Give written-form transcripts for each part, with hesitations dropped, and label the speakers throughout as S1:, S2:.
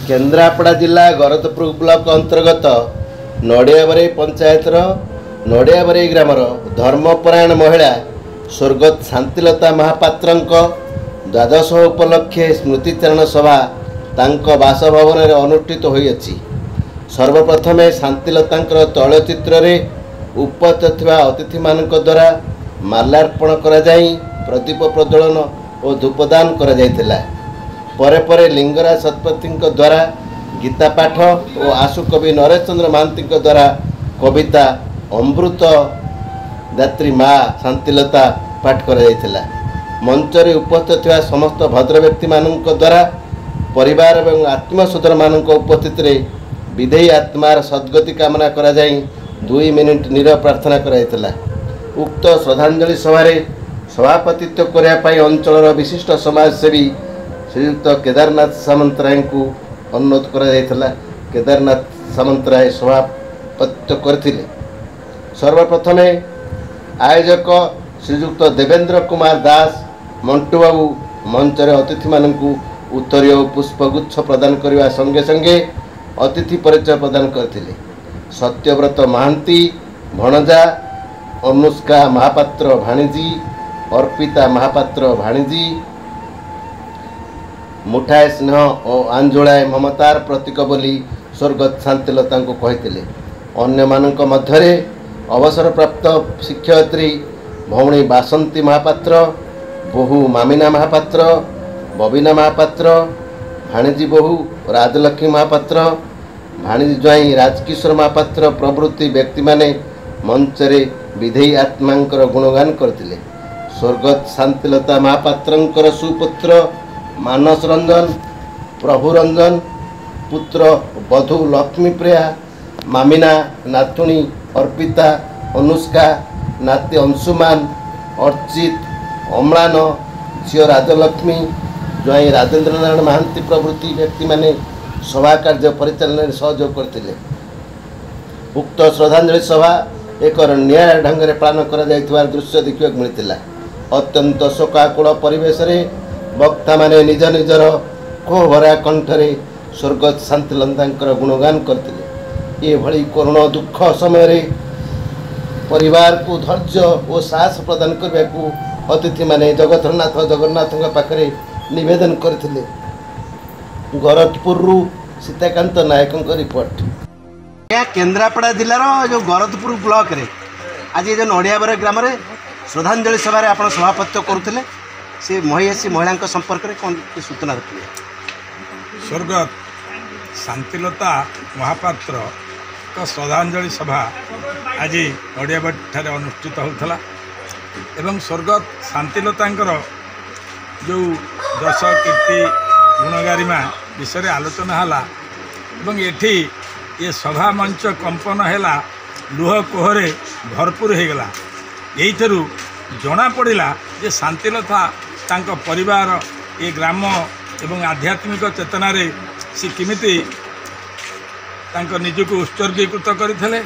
S1: केन्द्रापड़ा जिला गरतपुर ब्लॉक अंतर्गत नड़ियाबारी पंचायतर नड़ियाबारी ग्रामर धर्मपरायण महिला स्वर्गत शांतिलता महापात्र द्वादश उपलक्षे स्मृतिचारण सभा तांको बासभवन में अनुष्ठित होइछि। सर्वप्रथम शांतिलता तैलचित्र उपस्थित थिबा अतिथि मानक द्वारा माल्यार्पण करा जाई प्रदीप प्रज्वलन और धूपदान करा जायतिला। परे परे लिंगराज शतपथी द्वारा गीता पाठ और आशु कवि नरेश चंद्र महांती द्वारा कविता अमृत दात्री माँ शांतिलता पाठ कर मंचरे उपस्थित थिबा समस्त भद्र व्यक्ति मानक द्वारा परिवार और आत्मसोदर मानक उपस्थित विधेयी आत्मार सद्गति कामना करा जाई 2 मिनिट नीरव प्रार्थना करा। उक्त श्रद्धांजलि सभारे सभापतित्व करने अंचल विशिष्ट समाजसेवी श्रीयुक्त केदारनाथ सामंतराय को अनुरोध करा। केदारनाथ सामंतराय सभापतित्व करथिले। सर्वप्रथम आयोजक श्रीयुक्त देवेंद्र कुमार दास मंटू बाबू मंचर अतिथि मानकु उत्तरीय पुष्पगुच्छ प्रदान करने संगे संगे अतिथि परिचय प्रदान करथिले। सत्यव्रत महांती भणजा, अनुष्का महापात्र भाणीजी, अर्पिता महापात्र भाणीजी, मुठाए स्नेह और आंजोलाए ममतार प्रतीक बोली स्वर्गत शांतिलता को कहते। अन्य मानक मध्यरे अवसर प्राप्त शिक्षयित्री भौणी बासंती महापात्र, बहु मामिना महापात्र, बबिना महापात्र, भाणीजी बहु राजलक्ष्मी महापात्र, भाणीजी ज्वाई राजकिशोर महापात्र प्रभृति व्यक्ति माने मंचरे विधेयी आत्मांकर गुणगान करथिले। स्वर्गत शांतिलता महापात्रंकर सुपुत्र मानस रंजन, प्रभु रंजन, पुत्र बधू लक्ष्मीप्रिया, मामिना नातुणी अर्पिता, अनुष्का, नाती अंशुमान, अर्चित, अम्लान, झील राजलक्ष्मी, ज्वाई राजेन्द्र नारायण महांती प्रभृति व्यक्ति माने सभा कार्य परिचालन सहयोग करथिले। उक्त श्रद्धांजलि सभा एक न्याय ढंग से पालन करा जायथिबार दृश्य देखा मिलता। अत्यंत शोकाकुल परिवेश रे वक्ता माने निज निजर कोभरा कंठरे स्वर्गत शांतिलता गुणगान करथिले। ये भली करुण दुख समय रे परिवार को धैर्य और साहस प्रदान करने को अतिथि माने जगतरनाथ जगन्नाथ पाखरे निवेदन करथिले। गरतपुर सीताकांत नायक रिपोर्ट। केन्द्रापड़ा जिलार जो गरतपुर ब्लॉक रे आज जो नड़ियाबारी ग्राम रे श्रद्धांजलि सभा आप सभापतित्व करुले से महिषी महिला संपर्क में कौन सूचना रखिए?
S2: स्वर्गत शांतिलता महापात्र श्रद्धांजलि सभा आज नड़ियाबाड़ी अनुष्ठित होता एवं स्वर्गत शांतिलता जो दश कीर्ति गुणगारिमा विषय आलोचना है एठी ये सभा मंच कंपन है लुह कोहरे भरपूर हो गला। यही जना पड़ा जे शांतिलता तांको परिवार ये ग्राम एवं आध्यात्मिक चेतना रे सी किमिति तांको निजको उत्सर्गीकृत करथिले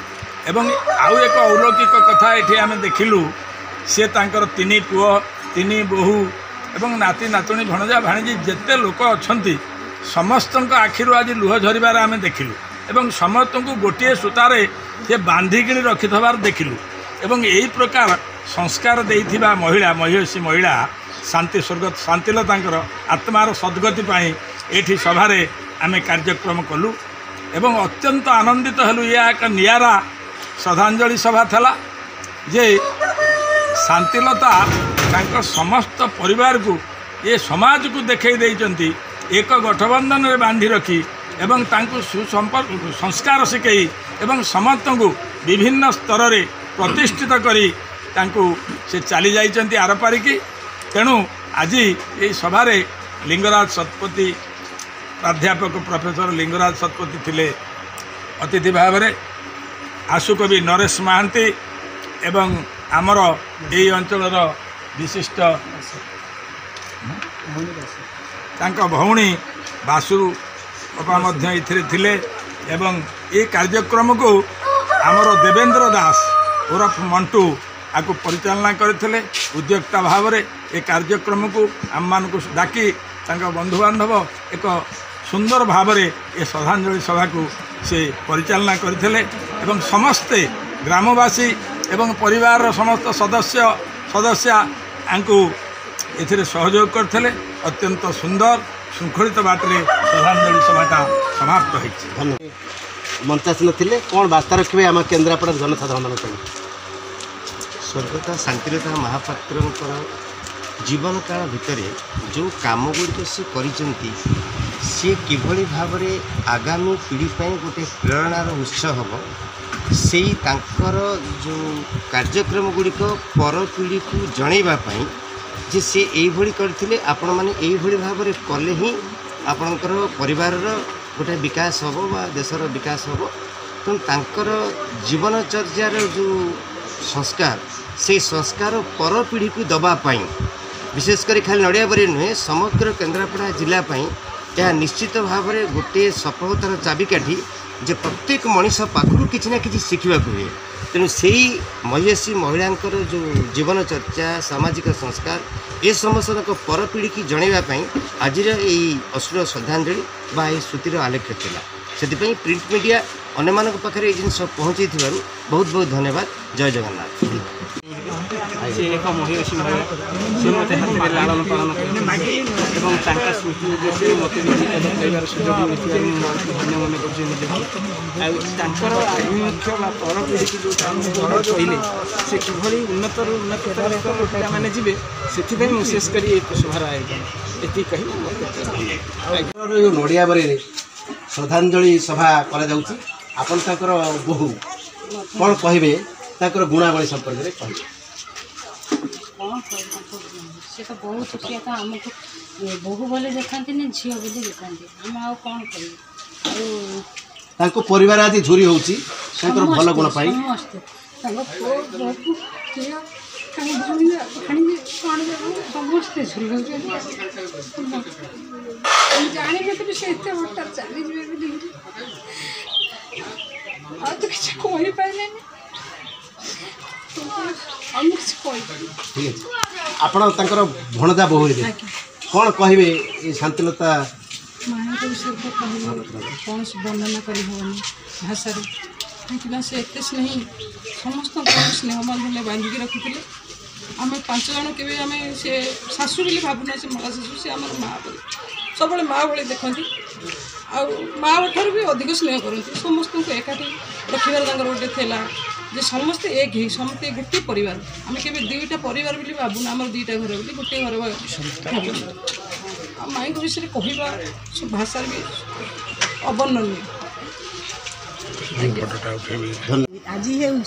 S2: एवं आउ एक अलौकिक कथा एठी आमे देखिलु से तांकर 3 पुओ 3 बोहू एवं नाती नातुणी भणजा भाणीजी जेते लोक अछंती समस्तक आखिरु आज लुह झरिबार आमे देखिलु एवं समस्त को गोटे सूतारे से बांधिकी रखिथबार देखिलु एवं यही प्रकार संस्कार देइथिबा महिला महिषी महिला शांति स्वर्गत शांतिलता आत्मार सद्गति पाई एठी सभारे आमे कार्यक्रम कलु एवं अत्यंत आनंदित हेलु। यह एक नियारा श्रद्धांजलि सभा थला जे शांतिलता तांको समस्त परिवार को ये समाज को देखै देइचंती एक गठबंधन रे बांधी रखी एवं तांको सुसंपर्क संस्कार शिखई एवं समस्त को विभिन्न स्तर रे प्रतिष्ठित करी तांको से चली जाइचंती आर पारिकी। तेणु आज ये सभारे लिंगराज शतपथी प्राध्यापक प्रोफेसर लिंगराज शतपथी थिले अतिथि भाव में, आशुकवि नरेश महांती एवं आमर यही अंचल विशिष्ट भौणी बासु बापा मध्य इथिरे थिले एवं ये कार्यक्रम को आमर देवेंद्र दास उर्फ मंटू आपको परिचालना करते उद्योक्ता भाव में ये कार्यक्रम को आम मान डाकी बंधु बांधव एक सुंदर भाव में ये श्रद्धांजलि सभा को से परिचालना करते एवं समस्ते ग्रामवासी एवं परिवार समस्त सदस्य सदस्या आंकु एथिरे सहयोग करते अत्यंत सुंदर शृंखलित बाटे श्रद्धांजलि सभाटा समाप्त होती।
S1: मंचासीन थे कौन वार्ता रखिए आम केन्द्रापड़ा जनसाधारण मान
S3: स्वर्गत शांतिलता महापात्र जीवन काल भितर जो कम गुड़िक सी करिसेंती सी किभली भाव में आगामी पीढ़ी गोटे प्रेरणार उत्स हम से जो कार्यक्रम गुड़िक पर पीढ़ी को जनवाई जे से यही करते आपण मैंने यही भाव में कले ही आपणकर परिवार गोटे विकास हम बा देशर विकास हम तो जीवनचर्यार जो संस्कार से संस्कार पर पीढ़ी को दबापाई विशेषकर खाली नड़ियाबारी नुहे समग्र केन्द्रापड़ा जिलापाई यह निश्चित भाव में गोटे सफलतार चाबिकाठी जे प्रत्येक मनीष पाखु किसी ना कि शिखा हुए तेणु से महिषी महिलांकर जो जीवन चर्चा सामाजिक संस्कार ये समस्त पर पीढ़ी की जनवाई आज अश्लील श्रद्धांजलि बा श्रुतिर आलेख्य था से प्रिंट मीडिया अन्य मान पाखे जिन पहुँचे बहुत बहुत धन्यवाद। जय जगन्नाथ।
S4: से एक महिषी महिला से मत हाथ लालन पालन कर स्मृति उद्देश्य मत कहबार सुजोग मिलता धन्य मन कर आभिमुख्य पर पीढ़ी की जो कहले से कि उन्नतर उन्नत पिलाने जी से विशेषकर सभार आयोजन ये कही
S1: नड़ियाबारी श्रद्धांजलि सभा कर बोहू कौन कहे गुणावली संपर्क में कह
S5: से तो बहुत किया था आमको बोहू बोले देखते झील बोली देखते आम आ कौन कर
S1: परिवार आज झुरी होची भल गुण पाई
S5: समस्ते झुरी हो जानी नी से एत बटा चली तो किसी कही पारे
S1: ठीक है आपण भणजा बोहू कौन कहे शांतिलता
S5: माँ को विषय तो कह कौन वर्णना करहनी भाषा कहीं से एत स्नेह समस्त स्नेह बांधने बांधिकी रखुले आम 5 जन के आम से शाशु बोली भावना से मड़ा शाशु से आम माँ बोली सब माँ भाई देखती आ माँ ठार भी अधिक स्नेह करती समस्त एकाठी रखार गोटे थेला जे समस्ते एक ही समस्ते गोटे परिवार आम के दुईटा परिवार बोली भावना आम 2टा घर बोली गोटे घर माई को विषय कहवा सब भाषा भी अवर्णनीय।
S6: आज हूँ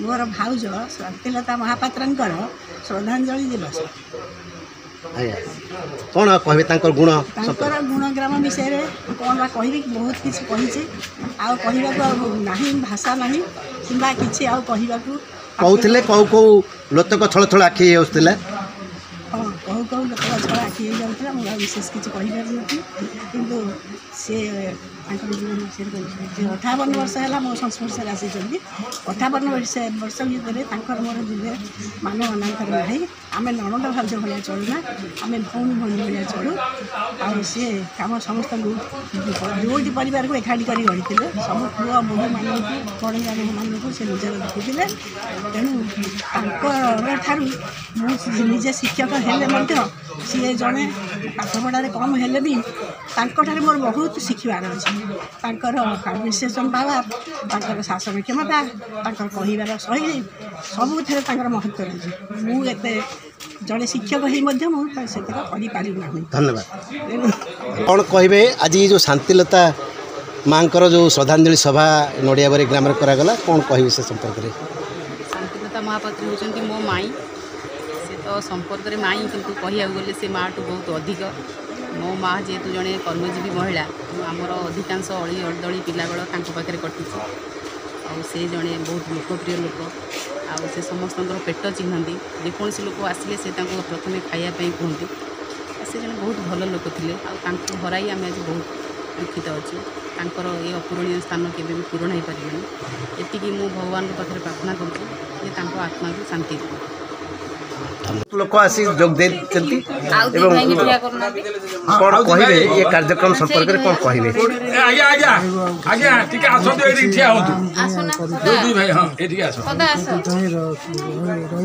S6: मोर भाउज शांतिलता महापात्र श्रद्धांजलि दिवस
S1: कौन कहे गुण
S6: गुणग्राम विषय कौन बा कह बहुत किसी कही आही भाषा ना कि कहते
S1: कौ कौ लोतक छल छल आखि आसुला
S6: हाँ कहू कहू लोक छड़ा आखि जाऊला मुझे विशेष किसी कहीपर किंतु सी 58 वर्ष है मो संस्पर्श आसी 58 वर्ष भितर मोर दिव्य मान अनांतर नहीं आम नणद भाज भाया चलुना आम भौणी भौणी भाया चलू आ सी आम समस्त दुईटी परिवार को एकाठी कर गढ़ी सब पुआ बोहू मानक बड़ा मानक से निजर देखुले तेणु ठार मुझे शिक्षक हेले सी जड़े पाठपढ़ार कम हेले भी मोर बहुत शिखबार अच्छे एडमिनिस्ट्रेशन पावर शासन क्षमता कहबार शैली सबुथ महत्व रही मुझे जड़े शिक्षक से करना।
S1: धन्यवाद। कौन कहे आज जो शांतिलता माँ जो श्रद्धांजलि सभा नड़ियाबारी ग्राम करागला कौन कहे से संपर्क में
S7: शांतिलता महापात्र होती मो माई से तो संपर्क में माई किंतु कहूँ गले से माँ टू बहुत अधिक मो माँ जेहेतु जड़े कर्मजीवी महिला आमर अधिकांश अली अदली पिलाबेल पाखे कटी से जड़े बहुत लोकप्रिय लोक आउ से समस्त पेट चिन्हती जेकोसी लोक आसिले से प्रथम खायापी कहते से जड़े बहुत भल लोक थे हराई आम आज बहुत दुखित अच्छे ये अपूरणीय स्थान के पूरण हो पारे ये भगवान पाखे प्रार्थना करूँ आत्मा को शांति।
S1: लोक आसी जोग देते
S7: एवं
S1: कौन कहे ये कार्यक्रम संपर्क में कौन कहे
S2: आज्ञा आज्ञा आज्ञा टिके आसନ୍ତୁ ଏଠି ଠିଆ ହୁଅନ୍ତୁ ଦୁଇ ଭାଇ ହଁ ଏଠିକି ଆସ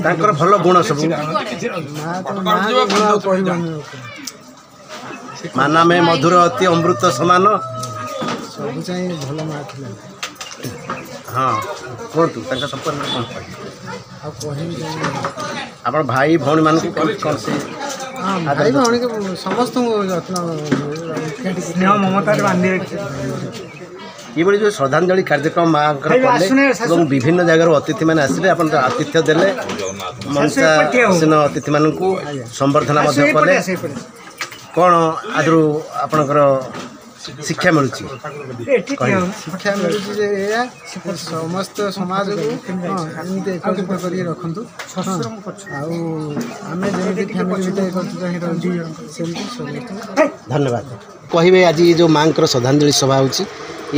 S1: तांकर भल गुण सब माना में मधुर अति अमृत समान
S4: सब चाहिए भल माँ थी
S1: हाँ कहतु संपर्क में कौन कहे आप भाई भौणी मान कौन से
S4: भाई भौणी के समस्त जत्न स्नेह ममतार बांधि
S1: ये जो श्रद्धांजलि कार्यक्रम माँ विभिन्न जगार अतिथि मैंने आसले आप आतिथ्य देले मनसासीन अतिथि मान संबर्धना कले कौन आदि आपणकर शिक्षा मिलूँ
S4: शिक्षा मिलूँ समस्त समाज को एमती एकत्रित कर रखु आम जमी फैमिली एकत्रित
S1: धन्यवाद कहे आज जो माँ श्रद्धांजलि सभा हो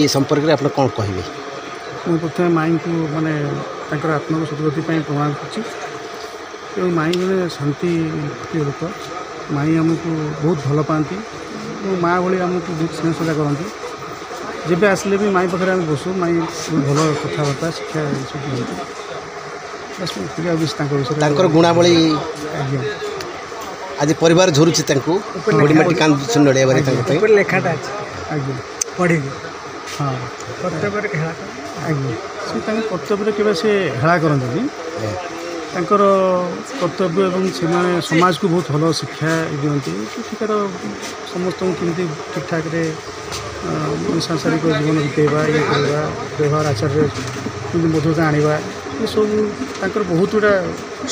S1: संपर्क में आप कौन कहे
S4: मुझे प्रथम माई को माने आत्मा को सदगति प्रमाण कर माई जड़े शांति लोक माई आमको बहुत भल पाती माँ भाई आमको बहुत स्नेह श्रद्धा करती जब आसले भी माई पाखे आम बसु माई बहुत भल कथबार्ता शिक्षा सब दिखती बस
S1: गुणावली आज परिवार झुरुची गोड़ीमाटी कांदुछ नड़िया बारी
S4: लेखाटा आज्ञा पढ़ी हाँ कर्तव्य हेला आज्ञा से कर्तव्य केवल से हेला करते कर्तव्य और से समाज को बहुत भल शिक्षा दिखती सेठार समस्त कमी ठीक ठाक सांसारिक जीवन बितेवा ये करवा व्यवहार आचार्य कमी मधुरता आने ये सब बहुत गुड़ा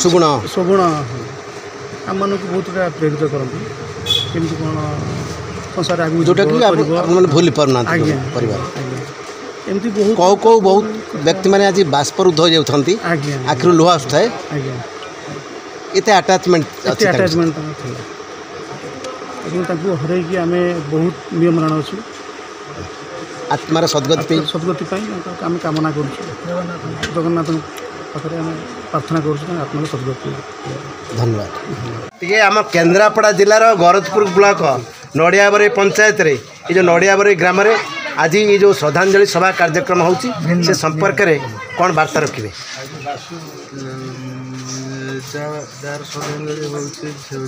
S1: सुगुण
S4: सुगुण आम मान बहुत गुड़ा प्रेरित करती केमती कौन संसार
S1: जोटा कि भूली पारना परिवार
S4: एमती बहुत
S1: कौ कौ बहुत व्यक्ति मैंने आज बाष्परुद्ध हो जाती आखिर लुह आसुए एत अटैचमेंट
S4: अटैचमेंट हर आम बहुत नियम मान अच्छु
S1: आत्मार सदगति
S4: आम कामना कर जगन्नाथ पाखे आम प्रार्थना कर आत्मार सदगति
S1: धन्यवाद टे आम केन्द्रापड़ा जिलार गरजपुर ब्लॉक नड़ियाबरी पंचायत रे ये जो नड़ियाबरी ग्राम रे आज ये जो श्रद्धांजलि सभा कार्यक्रम होची से संपर्क में कौन वार्ता रखिए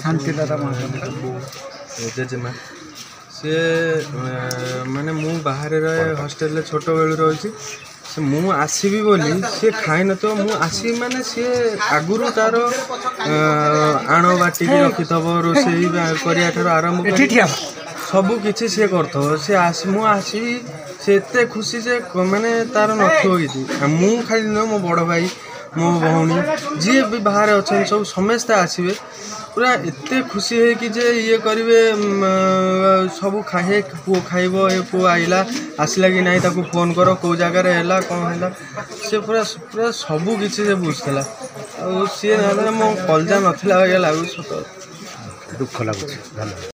S8: शांतिलता जेजेमा सी माने मु बाहर रहे हॉस्टेल छोट बेलू रही से मु आसबि बोली सी खाई न तो मु आसबि माने सी आगुरु तार आण बाटिक रखि थब रोसई करिया ठार आरंभ सबू किसी सी करथो से मु आसबि से एते खुशी से माने तार नथियो कि मु खाली न मो बड़ भाई मो भौणी जी भी बाहर अच्छा सब समस्ते आसबे पूरा एते खुशी है कि जे ये करेंगे सब खाए पुओ खाइब ये पुओ आइला आसला कि नहीं ताको फोन करो कौ जगार है कौन है से पूरा पूरा सबू किसी से बुझला सी मो कलजा नाला लगुच सत
S1: दुख लगुच।